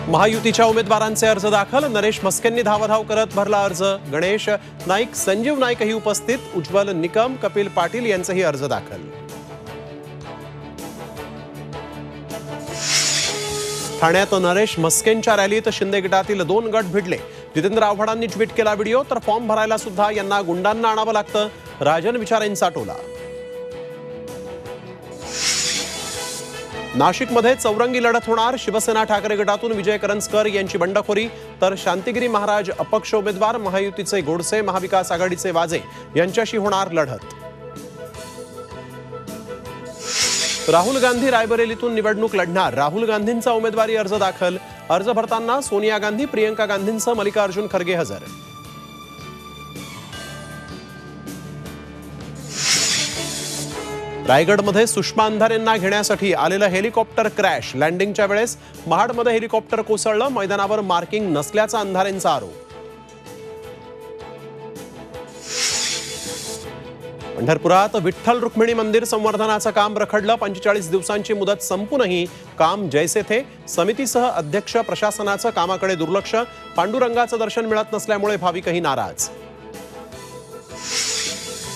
महायुतीच्या उमेदवारांचे अर्ज दाखल. नरेश म्हस्केंनी धावाधाव करत भरला अर्ज. गणेश नाईक, संजीव नाईकही उपस्थित. उज्ज्वल निकम, कपिल पाटील यांचेही अर्ज दाखल. ठाण्यात नरेश म्हस्केंच्या रॅलीत शिंदे गटातील 2 गट भिडले. जितेंद्र आव्हाडांनी ट्विट केला व्हिडिओ, तर फॉर्म भरायला सुद्धा यांना गुंडांना आणावं लागतं. राजन विचारेंचा टोला. नाशिकमध्ये चौरंगी लढत होणार. शिवसेना ठाकरे गटातून विजय करंजकर यांची बंडखोरी, तर शांतिगिरी महाराज अपक्ष उमेदवार, महायुतीचे गोडसे, महाविकास आघाडीचे वाजे यांच्याशी होणार लढत. राहुल गांधी रायबरेलीतून निवडणूक लढणार. राहुल गांधींचा उमेदवारी अर्ज दाखल. अर्ज भरताना सोनिया गांधी, प्रियंका गांधींसह मल्लिकार्जुन खरगे हजर. रायगडमध्ये सुषमा अंधारेंना घेण्यासाठी आलेलं हेलिकॉप्टर क्रॅश. लँडिंगच्या वेळेस महाडमध्ये हेलिकॉप्टर कोसळलं. मैदानावर मार्किंग नसल्याचा अंधारेंचा आरोप. पंढरपुरात विठ्ठल रुक्मिणी मंदिर संवर्धनाचं काम रखडलं. 45 दिवसांची मुदत संपूनही काम जैसे थे. समितीसह अध्यक्ष, प्रशासनाचं कामाकडे दुर्लक्ष. पांडुरंगाचं दर्शन मिळत नसल्यामुळे भाविकही नाराज.